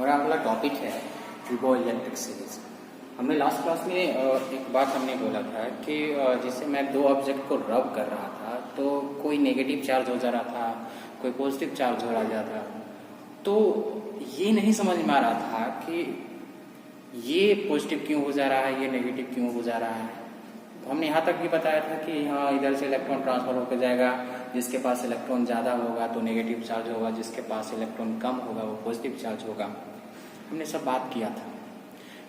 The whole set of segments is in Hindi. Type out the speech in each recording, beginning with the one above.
हमारा अगला टॉपिक है ट्यूबो इलेक्ट्रिक सीरीज। हमने लास्ट क्लास में एक बात हमने बोला था कि जैसे मैं दो ऑब्जेक्ट को रब कर रहा था तो कोई नेगेटिव चार्ज हो जा रहा था, कोई पॉजिटिव चार्ज हो जा रहा था। तो ये नहीं समझ में आ रहा था कि ये पॉजिटिव क्यों हो जा रहा है, ये नेगेटिव क्यों हो जा रहा है। तो हमने यहाँ तक भी बताया था कि हाँ, इधर से इलेक्ट्रॉन ट्रांसफर होकर जाएगा, जिसके पास इलेक्ट्रॉन ज़्यादा होगा तो नेगेटिव चार्ज होगा, जिसके पास इलेक्ट्रॉन कम होगा वो पॉजिटिव चार्ज होगा। हमने सब बात किया था।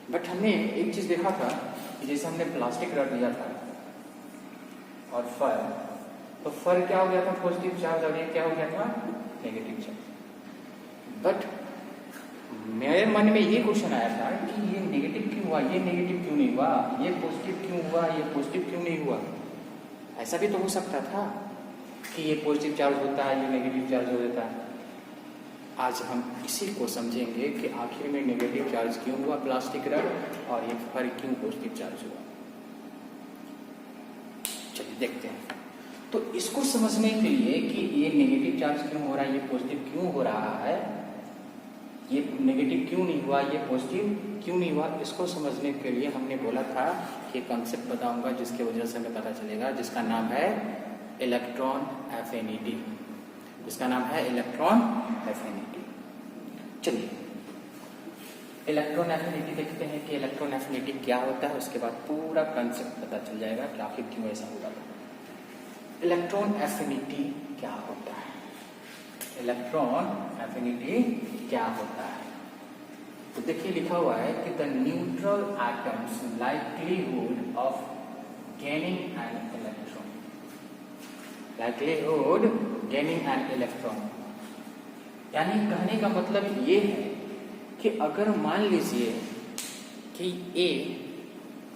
बट हमने एक चीज़ देखा था कि जैसे हमने प्लास्टिक रख लिया था और फर, तो फर क्या हो गया था, पॉजिटिव चार्ज, और ये क्या हो गया था, नेगेटिव चार्ज। बट मेरे मन में ये क्वेश्चन आया था कि ये नेगेटिव क्यों हुआ, ये नेगेटिव क्यों नहीं हुआ, ये पॉजिटिव क्यों हुआ, ये पॉजिटिव क्यों नहीं हुआ। ऐसा भी तो हो सकता था कि ये पॉजिटिव चार्ज होता है, ये नेगेटिव चार्ज हो जाता है। आज हम इसी को समझेंगे कि आखिर में नेगेटिव चार्ज क्यों हुआ प्लास्टिक रड, और ये फर क्यों पॉजिटिव चार्ज हुआ। चलिए देखते हैं। तो इसको समझने के लिए कि ये नेगेटिव चार्ज क्यों हो रहा है, ये पॉजिटिव क्यों हो रहा है, ये नेगेटिव क्यों नहीं हुआ, ये पॉजिटिव क्यों नहीं हुआ, इसको समझने के लिए हमने बोला था कि कंसेप्ट बताऊंगा जिसकी वजह से हमें पता चलेगा, जिसका नाम है इलेक्ट्रॉन एफिनिटी। जिसका नाम है इलेक्ट्रॉन एफिनिटी। चलिए इलेक्ट्रॉन एफिनिटी देखते हैं कि इलेक्ट्रॉन एफिनिटी क्या होता है, उसके बाद पूरा कंसेप्ट पता चल जाएगा कि आखिर क्यों ऐसा हुआ। इलेक्ट्रॉन एफिनिटी क्या होता है, इलेक्ट्रॉन एफिनिटी क्या होता है। तो देखिए लिखा हुआ है कि the neutral atoms likelihood of gaining an electron, likelihood gaining an electron. यानी कहने का मतलब ये है कि अगर मान लीजिए कि ए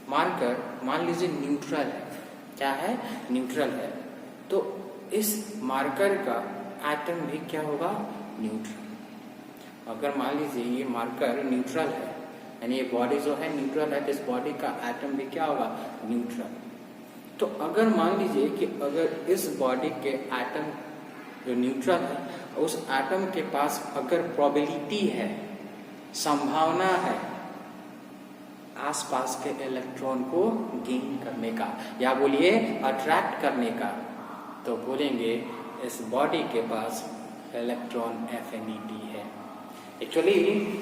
मार्कर मान लीजिए न्यूट्रल है, क्या है, न्यूट्रल है, तो इस मार्कर का एटम भी क्या होगा, न्यूट्रल। अगर मान लीजिए ये मार्कर न्यूट्रल है, यानी ये बॉडी जो है न्यूट्रल है, तो इस बॉडी का एटम भी क्या होगा, न्यूट्रल। तो अगर मान लीजिए कि अगर इस बॉडी के एटम जो न्यूट्रल है, उस एटम के पास अगर प्रोबेबिलिटी है, संभावना है आसपास के इलेक्ट्रॉन को गेन करने का, या बोलिए अट्रैक्ट करने का, तो बोलेंगे इस बॉडी के पास इलेक्ट्रॉन एफिनिटी है। एक्चुअली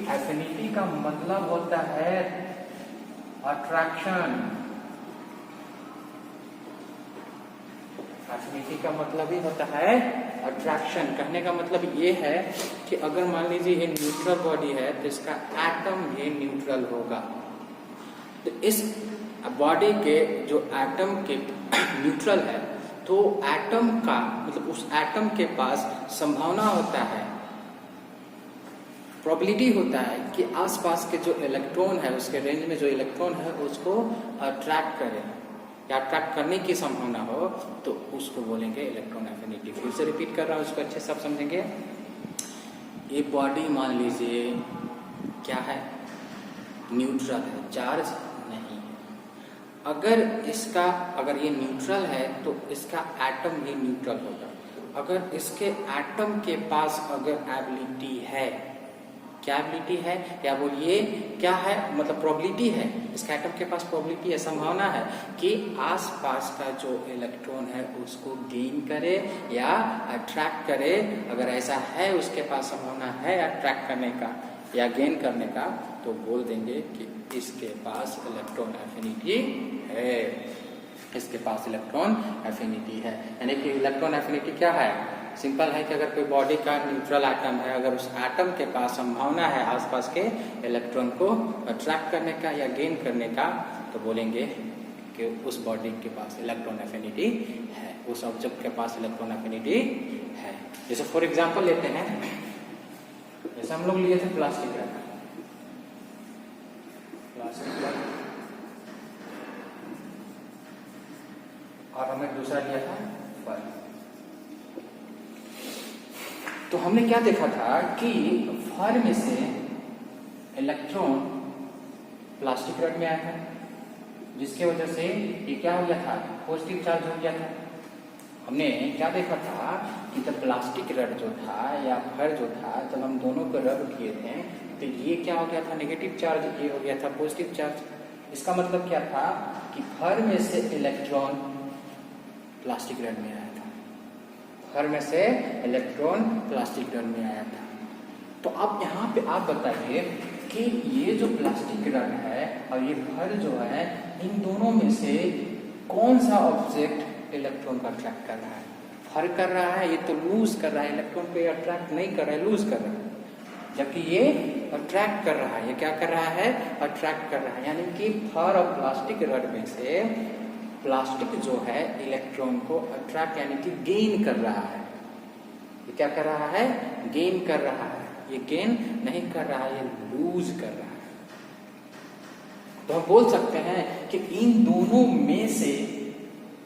एफिनिटी का मतलब होता है अट्रैक्शन। एफिनिटी का मतलब ही होता है अट्रैक्शन। कहने का मतलब ये है कि अगर मान लीजिए ये न्यूट्रल बॉडी है तो इसका एटम भी न्यूट्रल होगा। तो इस बॉडी के जो एटम के न्यूट्रल है, तो एटम का मतलब उस एटम के पास संभावना होता है, प्रोबेबिलिटी होता है कि आसपास के जो इलेक्ट्रॉन है, उसके रेंज में जो इलेक्ट्रॉन है उसको अट्रैक्ट करे या अट्रैक्ट करने की संभावना हो, तो उसको बोलेंगे इलेक्ट्रॉन एफिनिटी। फिर से रिपीट कर रहा हूँ, उसको अच्छे से आप समझेंगे। ये बॉडी मान लीजिए क्या है, न्यूट्रल है, चार्ज नहीं। अगर ये न्यूट्रल है तो इसका एटम भी न्यूट्रल होगा। अगर इसके एटम के पास अगर एबिलिटी है, क्या एबिलिटी है, या बोलिए क्या है, मतलब प्रोबेबिलिटी है, इसके एटम के पास प्रोबेबिलिटी है, संभावना है कि आसपास का जो इलेक्ट्रॉन है उसको गेन करे या अट्रैक्ट करे। अगर ऐसा है, उसके पास संभावना है अट्रैक्ट करने का या गेन करने का, तो बोल देंगे कि इसके पास इलेक्ट्रॉन एफिनिटी है, इसके पास इलेक्ट्रॉन एफिनिटी है। यानी कि इलेक्ट्रॉन एफिनिटी क्या है, सिंपल है कि अगर कोई बॉडी का न्यूट्रल एटम है, अगर उस एटम के पास संभावना है आसपास के इलेक्ट्रॉन को अट्रैक्ट करने का या गेन करने का, तो बोलेंगे कि उस बॉडी के पास इलेक्ट्रॉन एफिनिटी है, उस ऑब्जेक्ट के पास इलेक्ट्रॉन एफिनिटी है। जैसे फॉर एग्जांपल लेते हैं, जैसे हम लोग लिए थे प्लास्टिक रड, और हमें दूसरा लिया था फर। तो हमने क्या देखा था कि फर में से इलेक्ट्रॉन प्लास्टिक रड में आया था, जिसके वजह से ये क्या हो गया था, पॉजिटिव चार्ज हो गया था। हमने क्या देखा था कि जब प्लास्टिक रड जो था या फर जो था, जब हम दोनों को रब किए थे तो तो ये क्या हो गया था, नेगेटिव चार्ज, ये हो गया था पॉजिटिव चार्ज। इसका मतलब क्या था कि भर में से इलेक्ट्रॉन प्लास्टिक रड में आया था, भर में से इलेक्ट्रॉन प्लास्टिक रड में आया था। तो अब यहाँ पे आप बताइए कि ये जो प्लास्टिक रड है और ये भर जो है, इन दोनों में से कौन सा ऑब्जेक्ट इलेक्ट्रॉन को अट्रैक्ट कर रहा है? भर कर रहा है, ये तो लूज कर रहा है, इलेक्ट्रॉन को अट्रैक्ट नहीं कर रहा है, लूज कर रहा है। जबकि ये अट्रैक्ट कर रहा है, ये क्या कर रहा है, अट्रैक्ट कर रहा है। यानी कि भर और प्लास्टिक रड में से प्लास्टिक जो है इलेक्ट्रॉन को अट्रैक्ट यानी कि गेन कर रहा है। ये क्या कर रहा है, गेन कर रहा है। ये गेन नहीं कर रहा है, ये लूज कर रहा है। तो हम बोल सकते हैं कि इन दोनों में से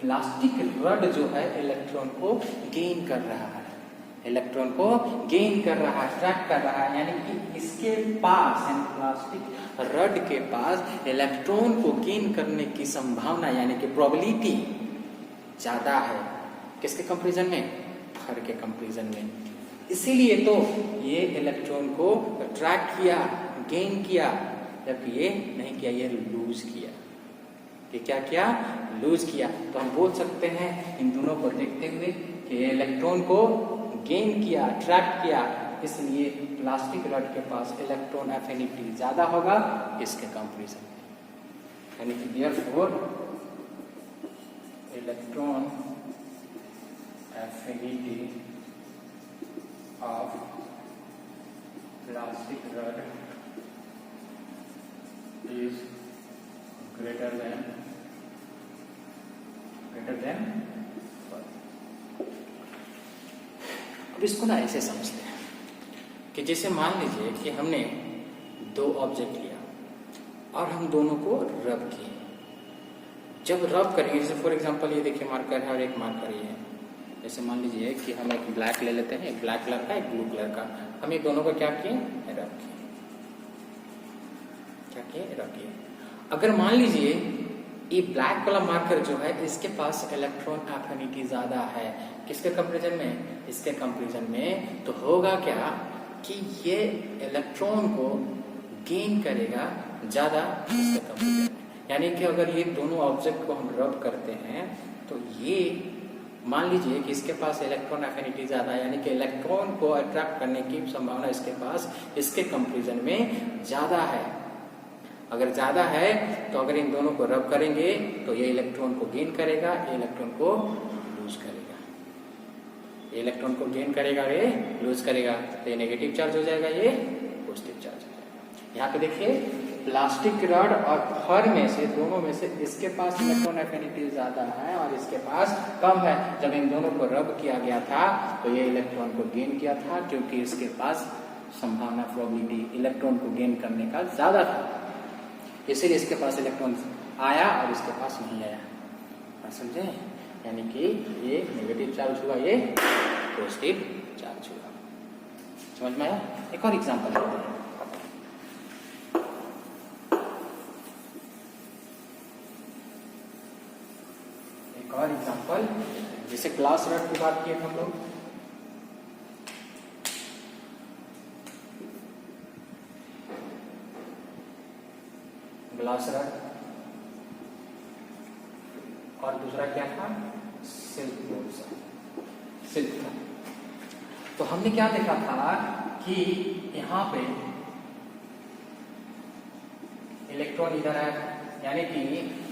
प्लास्टिक रड जो है इलेक्ट्रॉन को गेन कर रहा है, इलेक्ट्रॉन को गेन कर रहा है, अट्रैक्ट कर रहा है। यानी कि इसके पास, प्लास्टिक रड के पास इलेक्ट्रॉन को गेन करने की संभावना यानी कि प्रोबेबिलिटी ज्यादा है। किसके कंपैरिजन में, भर के कंपैरिजन में। इसीलिए तो ये इलेक्ट्रॉन को अट्रैक्ट किया, गेन किया, जबकि ये नहीं किया, ये लूज किया। ये क्या किया, लूज किया। तो हम बोल सकते हैं इन दोनों को देखते हुए कि इलेक्ट्रॉन को गेन किया, अट्रैक्ट किया, इसलिए प्लास्टिक रड के पास इलेक्ट्रॉन एफिनिटी ज्यादा होगा इसके कंपैरिजन में। यानी कि therefore electron affinity of plastic rod is greater than अब इसको ना ऐसे समझते हैं कि जैसे मान लीजिए कि हमने दो ऑब्जेक्ट लिया और हम दोनों को रब किए। जब रब करेंगे, जैसे फॉर एग्जांपल ये देखिए मार्कर है और एक मार्कर ये है। जैसे मान लीजिए कि हम एक ब्लैक ले लेते हैं, एक ब्लैक कलर का, एक ब्लू कलर का। हम ये दोनों को क्या किए, रब किए। क्या किए, रब किए। अगर मान लीजिए ये ब्लैक वाला मार्कर जो है इसके पास इलेक्ट्रॉन एफिनिटी ज्यादा है, किसके कंपैरिजन में, इसके कंपैरिजन में, तो होगा क्या कि ये इलेक्ट्रॉन को गेन करेगा ज्यादा इसके कंपैरिजन में। यानी कि अगर ये दोनों ऑब्जेक्ट को हम रब करते हैं तो ये मान लीजिए कि इसके पास इलेक्ट्रॉन एफिनिटी ज्यादा है, यानी कि इलेक्ट्रॉन को अट्रैक्ट करने की संभावना इसके पास इसके कंपैरिजन में ज्यादा है। अगर ज्यादा है तो अगर इन दोनों को रब करेंगे तो ये इलेक्ट्रॉन को गेन करेगा, ये इलेक्ट्रॉन को लूज करेगा। ये इलेक्ट्रॉन को गेन करेगा, ये लूज करेगा, तो ये नेगेटिव चार्ज हो जाएगा, ये पॉजिटिव चार्ज हो जाएगा। यहाँ पे देखिए प्लास्टिक रड और भर में से, दोनों में से इसके पास इलेक्ट्रॉन एफिनिटी ज्यादा है और इसके पास कम है। जब इन दोनों को रब किया गया था तो ये इलेक्ट्रॉन को गेन किया था, क्योंकि इसके पास संभावना, प्रोबेबिलिटी इलेक्ट्रॉन को गेन करने का ज्यादा था, इसलिए इसके पास इलेक्ट्रॉन आया और इसके पास नहीं आया। समझे? यानी कि ये नेगेटिव चार्ज हुआ, ये पॉजिटिव चार्ज हुआ। समझ में आया? एक और एग्जांपल लेते हैं। एक और एग्जांपल, जैसे ग्लास रड की बात की हम लोग। ग्लास रड और दूसरा क्या था, सिल्क था। तो हमने क्या देखा था कि यहाँ पे इलेक्ट्रॉन इधर है, यानी कि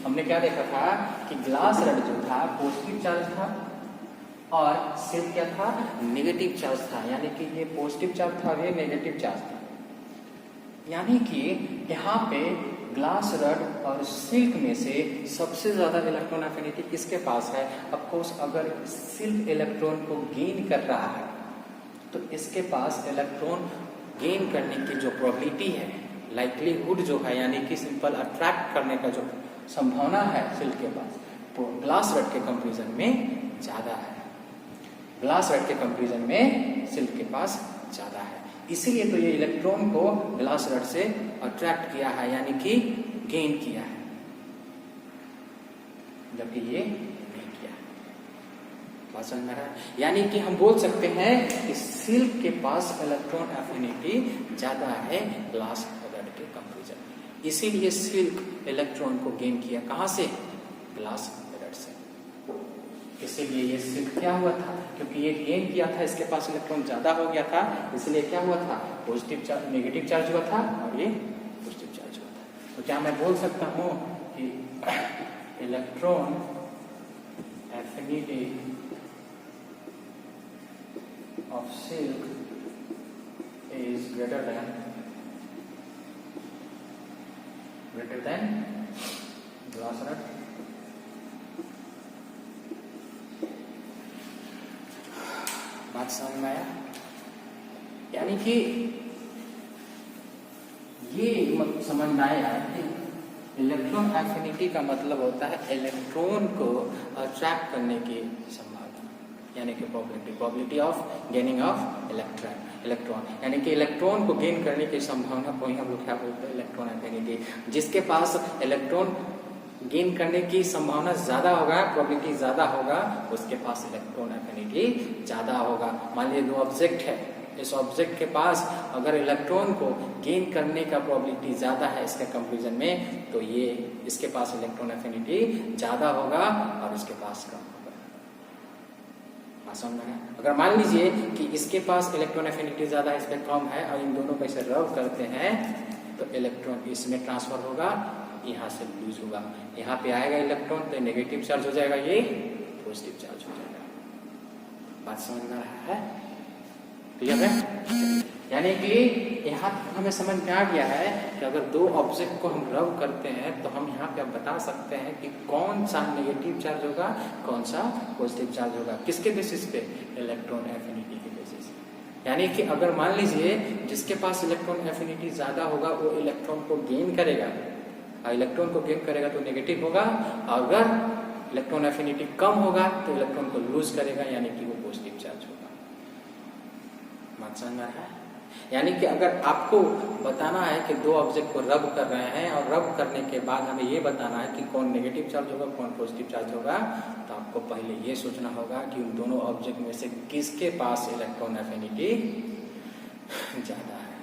हमने क्या देखा था कि ग्लास रड जो था पॉजिटिव चार्ज था और सिल्क क्या था, नेगेटिव चार्ज था। यानी कि ये पॉजिटिव चार्ज था, ये नेगेटिव चार्ज था। यानी कि यहाँ पे ग्लास रड और सिल्क में से सबसे ज्यादा इलेक्ट्रॉन एफिनिटी किसके पास है? ऑफ कोर्स अगर सिल्क इलेक्ट्रॉन को गेन कर रहा है तो इसके पास इलेक्ट्रॉन गेन करने की जो प्रोबेबिलिटी है, लाइक्लीहुड जो है, यानी कि सिंपल अट्रैक्ट करने का जो संभावना है सिल्क के पास, तो ग्लास रड के कंपैरिजन में ज्यादा है। ग्लास रड के कंपैरिजन में सिल्क के पास ज्यादा है। इसीलिए तो ये इलेक्ट्रॉन को ग्लास रड से अट्रैक्ट किया है, यानी कि गेन किया है, जबकि ये नहीं किया। बात समझ में आ रहा है? यानी कि हम बोल सकते हैं कि सिल्क के पास इलेक्ट्रॉन एफिनिटी ज्यादा है ग्लास रड के कंपैरिजन में, इसीलिए सिल्क इलेक्ट्रॉन को गेन किया कहां से? ग्लास रड से। इसीलिए ये सिल्क क्या हुआ था, क्योंकि ये गेन किया था, इसके पास इलेक्ट्रॉन ज्यादा हो गया था, इसलिए क्या हुआ था? पॉजिटिव चार्ज, नेगेटिव चार्ज हुआ था और ये पॉजिटिव चार्ज हुआ था। तो क्या मैं बोल सकता हूं कि electron affinity of silk is greater than glass rod? बात समझ में आया? यानी कि ये समझ में आया कि इलेक्ट्रॉन एफिनिटी का मतलब होता है इलेक्ट्रॉन को अट्रैक्ट करने की संभावना, यानी कि probability of gaining of electron, यानी कि इलेक्ट्रॉन को गेन करने की संभावना को ही हम लोग क्या बोलते हैं? Electron affinity. जिसके पास इलेक्ट्रॉन गेन करने की संभावना ज्यादा होगा, प्रोबेबिलिटी ज्यादा होगा, उसके पास इलेक्ट्रॉन एफिनिटी ज्यादा होगा। मान लीजिए दो ऑब्जेक्ट है, इस ऑब्जेक्ट के पास अगर इलेक्ट्रॉन को गेन करने का प्रोबेबिलिटी ज्यादा है इसके कंपैरिजन में, तो ये इसके पास इलेक्ट्रॉन एफिनिटी ज्यादा होगा और इसके पास कम होगा। समझ में आया? अगर मान लीजिए कि इसके पास इलेक्ट्रॉन एफिनिटी ज्यादा है, इस पे कम है, और इन दोनों पे से रब करते हैं तो इलेक्ट्रॉन इसमें ट्रांसफर होगा, यहाँ से लूज होगा, यहाँ पे आएगा इलेक्ट्रॉन तो नेगेटिव चार्ज हो जाएगा, ये पॉजिटिव चार्ज हो जाएगा। बात समझ में आ रहा है? क्लियर है? यानी कि यहाँ हमें समझ में आ गया है कि अगर दो ऑब्जेक्ट को हम रब करते हैं तो हम यहाँ पे अब बता सकते हैं कि कौन सा नेगेटिव चार्ज होगा, कौन सा पॉजिटिव चार्ज होगा। किसके बेसिस पे? इलेक्ट्रॉन एफिनिटी के बेसिस। यानी कि अगर मान लीजिए जिसके पास इलेक्ट्रॉन एफिनिटी ज्यादा होगा वो इलेक्ट्रॉन को गेन करेगा, इलेक्ट्रॉन को गेन करेगा तो नेगेटिव होगा, अगर इलेक्ट्रॉन एफिनिटी कम होगा तो इलेक्ट्रॉन को लूज करेगा, यानी कि वो पॉजिटिव चार्ज होगा। बात समझ में आ रहा है? यानी कि अगर आपको बताना है कि दो ऑब्जेक्ट को रब कर रहे हैं और रब करने के बाद हमें ये बताना है कि कौन नेगेटिव चार्ज होगा, कौन पॉजिटिव चार्ज होगा, तो आपको पहले ये सोचना होगा कि उन दोनों ऑब्जेक्ट में से किसके पास इलेक्ट्रॉन एफिनिटी ज्यादा है।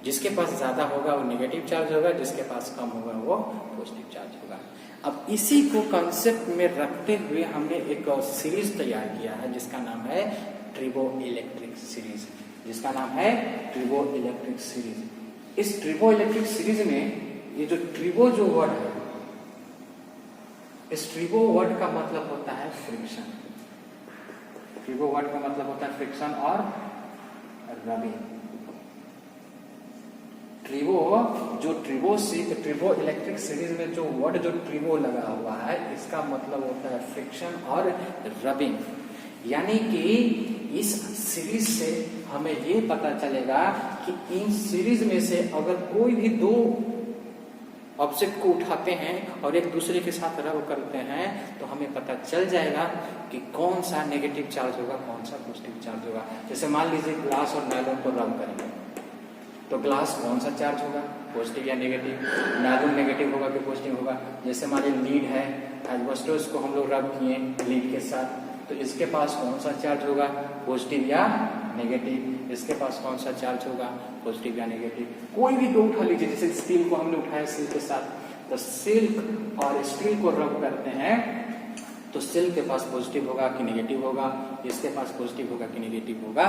जिसके पास ज्यादा होगा वो नेगेटिव चार्ज होगा, जिसके पास कम होगा वो पॉजिटिव चार्ज होगा। अब इसी को कंसेप्ट में रखते हुए हमने एक सीरीज तैयार किया है जिसका नाम है ट्रिबो इलेक्ट्रिक सीरीज, जिसका नाम है ट्रिबो इलेक्ट्रिक सीरीज। इस ट्रिबो इलेक्ट्रिक सीरीज में ये जो ट्रिबो जो वर्ड है, इस ट्रिबो वर्ड का मतलब होता है फ्रिक्शन। ट्रिबो वर्ड का मतलब होता है फ्रिक्शन और रबिंग। ट्रिबो जो ट्रिबो इलेक्ट्रिक सीरीज में जो वर्ड जो ट्रिबो लगा हुआ है, इसका मतलब होता है फ्रिक्शन और रबिंग। यानी कि इस सीरीज से हमें ये पता चलेगा कि इन सीरीज में से अगर कोई भी दो ऑब्जेक्ट को उठाते हैं और एक दूसरे के साथ रब करते हैं तो हमें पता चल जाएगा कि कौन सा नेगेटिव चार्ज होगा, कौन सा पॉजिटिव चार्ज होगा। जैसे मान लीजिए ग्लास और नायलॉन को रब करेंगे तो ग्लास कौन सा चार्ज होगा, पॉजिटिव या नेगेटिव? नायलॉन नेगेटिव होगा कि पॉजिटिव होगा? जैसे मान लीजिए लीड है, एस्बेस्टोस को हम लोग रब किए लीड के साथ, तो इसके पास कौन सा चार्ज होगा, पॉजिटिव या नेगेटिव? इसके पास कौन सा चार्ज होगा, पॉजिटिव या नेगेटिव? कोई भी दो उठा लीजिए, जैसे स्टील को हमने उठाया सिल्क के साथ, तो सिल्क और स्टील को रब करते हैं तो सिल्क के पास पॉजिटिव होगा कि नेगेटिव होगा, इसके पास पॉजिटिव होगा कि नेगेटिव होगा।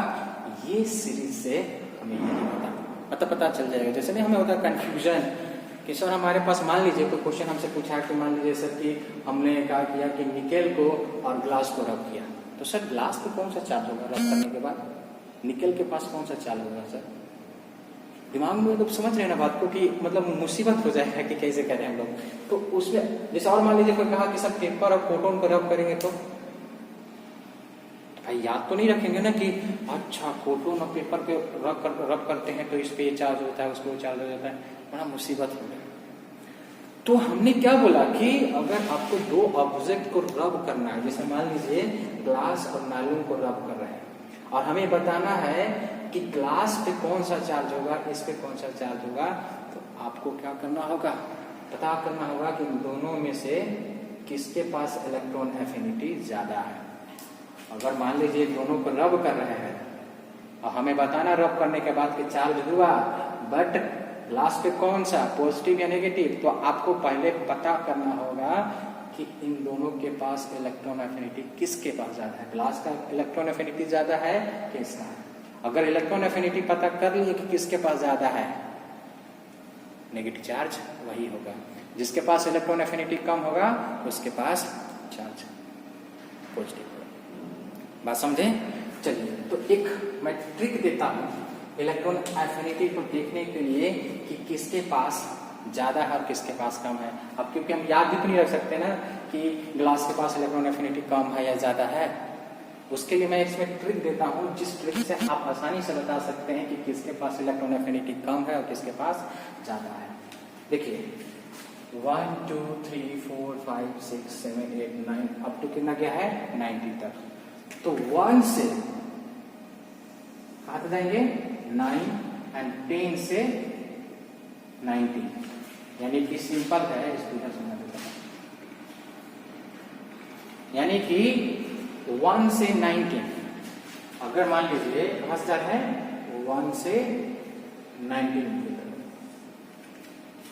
ये सीरीज से हमें ये पता चल जाएगा। जैसे नहीं हमें होता है कंफ्यूजन कि सर हमारे पास मान लीजिए कोई क्वेश्चन हमसे पूछा कि मान लीजिए सर कि हमने क्या किया कि निकेल को और ग्लास को रब किया, तो सर ग्लास पे कौन सा चार्ज होगा रब करने के बाद, निकेल के पास कौन सा चार्ज होगा? सर दिमाग में तो समझ रहे हैं ना बात को कि मतलब मुसीबत हो जाएगा कि कैसे करें हम लोग। तो उसमें जैसे और मान लीजिए कोई कहा कि सर पेपर और फोटोन को रब करेंगे तो भाई याद तो नहीं रखेंगे ना कि अच्छा फोटोन और पेपर पे रब करते हैं तो इस पे चार्ज होता है, उस पे चार्ज हो जाता है, बड़ा मुसीबत हो गया। तो हमने क्या बोला कि अगर आपको दो ऑब्जेक्ट को रब करना है, जैसे मान लीजिए ग्लास और नायलॉन को रब कर रहे हैं और हमें बताना है कि ग्लास पे कौन सा चार्ज होगा, इस पे कौन सा चार्ज होगा, तो आपको क्या करना होगा, पता करना होगा कि दोनों में से किसके पास इलेक्ट्रॉन एफिनिटी ज्यादा है। अगर मान लीजिए दोनों को रब कर रहे हैं और हमें बताना रब करने के बाद कि चार्ज हुआ, बट ग्लास पे कौन सा पॉजिटिव या नेगेटिव, तो आपको पहले पता करना होगा कि इन दोनों के पास इलेक्ट्रॉन एफिनिटी किसके पास ज्यादा है, ग्लास का इलेक्ट्रॉन एफिनिटी ज्यादा है कि इसका है। अगर इलेक्ट्रॉन एफिनिटी पता कर लिए कि किसके पास ज्यादा है, नेगेटिव चार्ज वही होगा। जिसके पास इलेक्ट्रॉन एफिनिटी कम होगा उसके पास चार्ज पॉजिटिव होगा। बात समझे? चलिए, तो एक मैं ट्रिक देता हूं इलेक्ट्रॉन एफिनिटी को देखने के लिए कि किसके पास ज्यादा है और किसके पास कम है। अब क्योंकि हम याद भी तो नहीं रख सकते ना कि ग्लास के पास इलेक्ट्रॉन एफिनिटी कम है या ज्यादा है, उसके लिए मैं इसमें ट्रिक देता हूं जिस ट्रिक से आप आसानी से बता सकते हैं कि किसके पास इलेक्ट्रॉन एफिनिटी कम है और किसके पास ज्यादा है। देखिए 1 2 3 4 5 6 7 8 9 अप टू कितना गया है 90 तक। तो 1 से कहां तक जाएंगे 9 एंड 10 से 90, यानी कि सिंपल है, स्पीकर सुनना देता है, यानी कि 1 से 19 अगर मान लीजिए कहां से जा रहा है 1 से 19,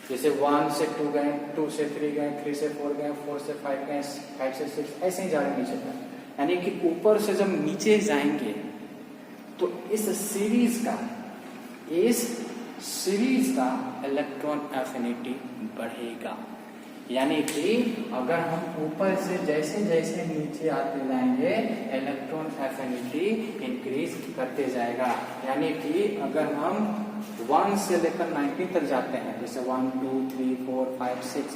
जैसे 1 से 2 गए, 2 से 3 गए, 3 से 4 गए, 4 से 5 गए, 5 से 6, ऐसे ही जा रहे हैं नीचे तक। यानी कि ऊपर से जब नीचे जाएंगे तो इस सीरीज का इलेक्ट्रॉन एफिनिटी बढ़ेगा। यानी कि अगर हम ऊपर से जैसे जैसे नीचे आते जाएंगे इलेक्ट्रॉन एफिनिटी इंक्रीज करते जाएगा। यानी कि अगर हम 1 से लेकर 90 तक जाते हैं, जैसे 1 2 3 4 5 6,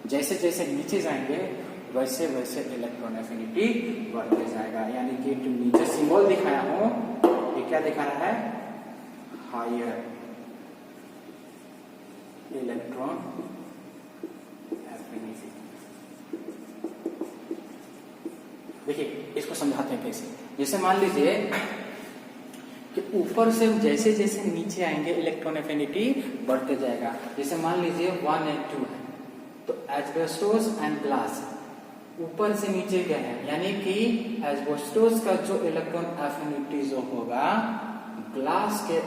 जैसे जैसे नीचे जाएंगे वैसे वैसे इलेक्ट्रॉन एफिनिटी बढ़ते जाएगा। यानी कि जो नीचे सिंबल दिखाया हूं ये क्या दिखा रहा है, हायर इलेक्ट्रॉन एफिनिटी। देखिए इसको समझाते हैं कैसे। जैसे मान लीजिए कि ऊपर से जैसे जैसे नीचे आएंगे इलेक्ट्रॉन एफिनिटी बढ़ते जाएगा। जैसे मान लीजिए 1 और 2 है, तो एस्बेस्टोस एंड ग्लास ऊपर से नीचे गए हैं, यानी कि एस्बेस्टोस का जो इलेक्ट्रॉन एफिनिटी जो होगा ग्लास के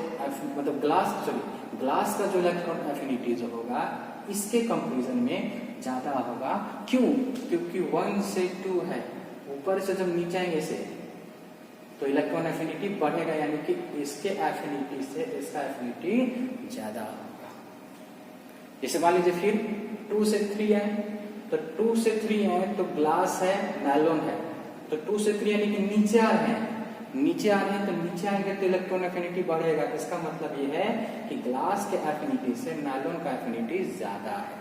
मतलब ग्लास का जो इलेक्ट्रॉन एफिनिटी जो होगा इसके कंपैरिजन में ज्यादा होगा। क्यों? क्योंकि 1 से 2 है, ऊपर से जब नीचे आएंगे से तो इलेक्ट्रॉन एफिनिटी बढ़ेगा, यानी कि इसके एफिनिटी से इसका एफिनिटी ज्यादा होगा। जैसे मान लीजिए फिर 2 से 3 है, तो 2 से 3 है तो ग्लास है नायलॉन है, तो 2 से 3 यानी कि नीचे आ रहे हैं, तो नीचे आएंगे तो इलेक्ट्रॉन एफिनिटी बढ़ेगा। इसका मतलब ये है कि ग्लास के एफिनिटी से नायलॉन का एफिनिटी ज्यादा है,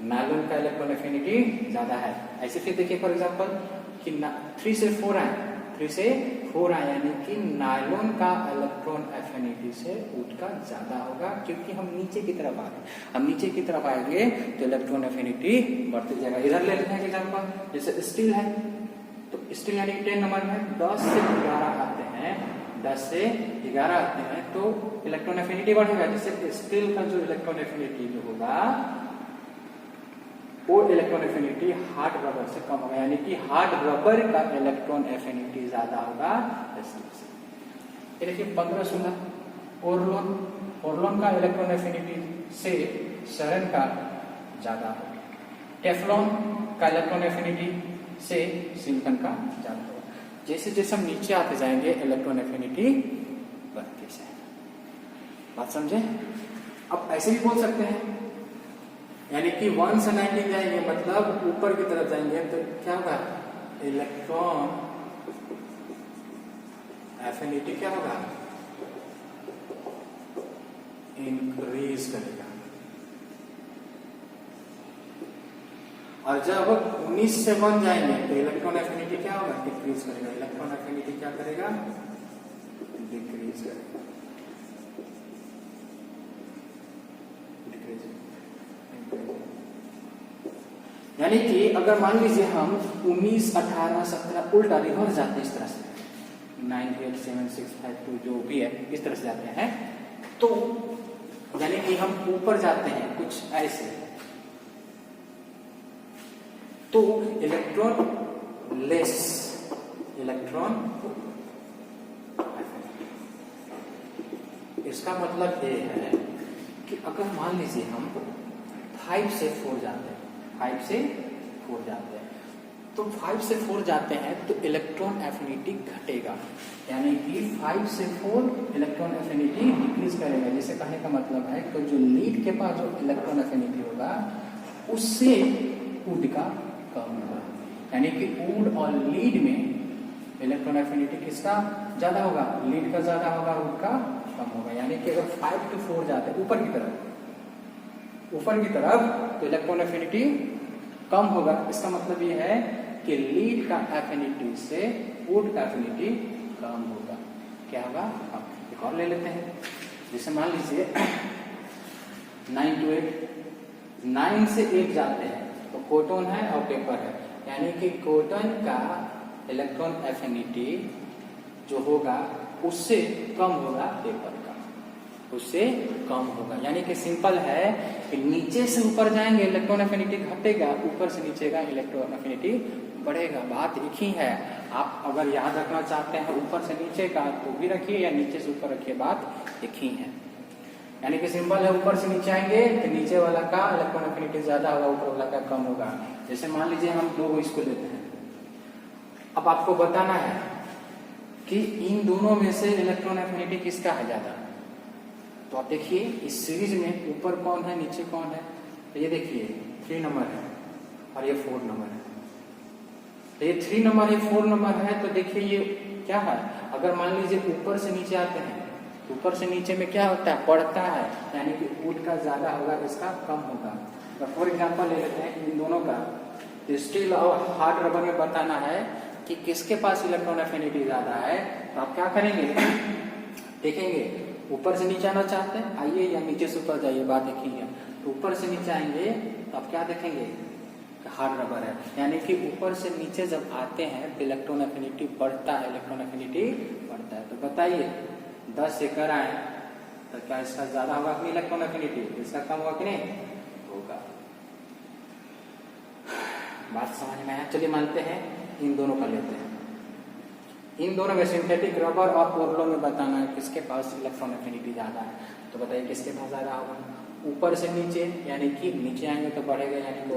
नायलॉन का इलेक्ट्रॉन एफिनिटी ज्यादा है। ऐसे फिर देखिए फॉर एग्जांपल कि 3 से 4 आए, 3 से 4 आए, यानी कि नायलॉन का इलेक्ट्रॉन एफिनिटी से वुड का ज्यादा होगा, क्योंकि हम नीचे की तरफ आ रहे हैं। हम नीचे की तरफ आएंगे तो इलेक्ट्रॉन एफिनिटी बढ़ती जाएगा। इधर ले लेते हैं एग्जांपल, जैसे स्टील है, तो स्टील यानी 10 नंबर में 10 से 11 आते हैं, 10 से 11 आते हैं तो इलेक्ट्रॉन एफिनिटी बढ़ेगा। जैसे स्टील का जो इलेक्ट्रॉन एफिनिटी जो होगा वो इलेक्ट्रॉन एफिनिटी हार्ड रबर से कम होगा, यानी कि हार्ड रबर का इलेक्ट्रॉन एफिनिटी ज्यादा होगा स्टील से। ये देखिए 15 ओरलोन का इलेक्ट्रॉन एफिनिटी से सेरन का ज्यादा होगा। टेफ्लॉन का इलेक्ट्रॉन एफिनिटी से सिलिकॉन का ज्यादा होगा। जैसे जैसे हम नीचे आते जाएंगे इलेक्ट्रॉन एफिनिटी बढ़ती जाएगी। बात समझे? अब ऐसे भी बोल सकते हैं, यानी कि 1 से 90 जाएंगे मतलब ऊपर की तरफ जाएंगे तो क्या होगा, इलेक्ट्रॉन एफिनिटी क्या होगा, इंक्रीज करेगा। और जब 19 से 1 जाएंगे तो इलेक्ट्रॉन एफिनिटी क्या होगा, डिक्रीज करेगा। इलेक्ट्रॉन एफिनिटी क्या करेगा, डिक्रीज करेगा। यानी कि अगर मान लीजिए हम 19, 18, 17 उल्टा रिवर्स जाते हैं इस तरह से 9, 8, 7, 6, 5, 2 जो भी है इस तरह से जाते हैं, तो यानी कि हम ऊपर जाते हैं कुछ ऐसे, तो इलेक्ट्रॉन लेस इलेक्ट्रॉन। इसका मतलब ये है कि अगर मान लीजिए हम 5 से 4 जाते हैं, 5 से 4 जाते हैं, तो 5 से 4 जाते हैं तो इलेक्ट्रॉन एफिनिटी घटेगा, यानी कि 5 से 4 इलेक्ट्रॉन एफिनिटी डिक्रीज करेगा। जिसे कहने का मतलब है कि जो लीड के पास जो इलेक्ट्रॉन एफिनिटी होगा उससे वुड का कम होगा, यानी कि वुड और लीड में इलेक्ट्रॉन एफिनिटी किसका ज्यादा होगा, लीड का ज्यादा होगा, वुड का कम होगा। यानी कि अगर 5 to 4 जाते हैं ऊपर की तरफ तो इलेक्ट्रॉन एफिनिटी कम होगा। इसका मतलब ये है कि लीड का एफिनिटी से वुड का एफिनिटी कम होगा। क्या होगा, कम। एक और ले लेते हैं, जैसे मान लीजिए 9 to 8, 9 से 8 जाते हैं तो कोटन है और पेपर है, यानी कि कोटन का इलेक्ट्रॉन एफिनिटी जो होगा उससे कम होगा पेपर का, उससे कम होगा। यानी कि सिंपल है कि नीचे से ऊपर जाएंगे इलेक्ट्रॉन एफिनिटी घटेगा, ऊपर से नीचे का इलेक्ट्रॉन एफिनिटी बढ़ेगा। बात एक ही है। आप अगर याद रखना चाहते हैं ऊपर से नीचे का तो भी रखिए या नीचे से ऊपर रखिए, बात एक ही है। यानी कि सिंपल है, ऊपर से नीचे आएंगे तो नीचे वाला का इलेक्ट्रॉन एफिनिटी ज्यादा होगा, ऊपर वाला का कम होगा। जैसे मान लीजिए हम 2 इसको लेते हैं, अब आपको बताना है कि इन दोनों में से इलेक्ट्रॉन एफिनिटी किसका है ज्यादा। तो आप देखिए इस सीरीज में ऊपर कौन है नीचे कौन है, तो ये देखिए 3 नंबर है और ये 4 नंबर है। तो ये 3 नंबर ये 4 नंबर है, तो देखिए ये क्या है, अगर मान लीजिए ऊपर से नीचे आते हैं तो ऊपर से नीचे में क्या होता है, बढ़ता है, यानी कि वुड का ज्यादा होगा, इसका कम होगा। तो फॉर एग्जाम्पल ले लेते हैं इन दोनों का, तो स्टील और हार्ड रबर में बताना है कि किसके पास इलेक्ट्रॉन एफिनिटी ज्यादा है। तो आप क्या करेंगे, देखेंगे ऊपर से नीचे आना चाहते हैं आइए या नीचे से ऊपर जाइए, बात एक ही है। तो ऊपर से नीचे आएंगे तो आप क्या देखेंगे, हार्ड रबर है, यानी कि ऊपर से नीचे जब आते हैं तो इलेक्ट्रॉन एफिनिटी बढ़ता है, इलेक्ट्रॉन एफिनिटी बढ़ता है। तो बताइए 10 से कराएं तो क्या इसका ज्यादा होगा अपनी इलेक्ट्रॉन एफिनिटी, इसका कम होगा कि नहीं होगा। बात समझ में आया। चलिए मानते हैं इन दोनों का लेते हैं, इन दोनों में सिंथेटिक रबर और पोरलो में बताना है किसके पास इलेक्ट्रॉन एफिनिटी ज्यादा है। तो बताइए किसके पास ज्यादा होगा, ऊपर से नीचे, यानी कि नीचे आएंगे तो बढ़ेगा, यानी कि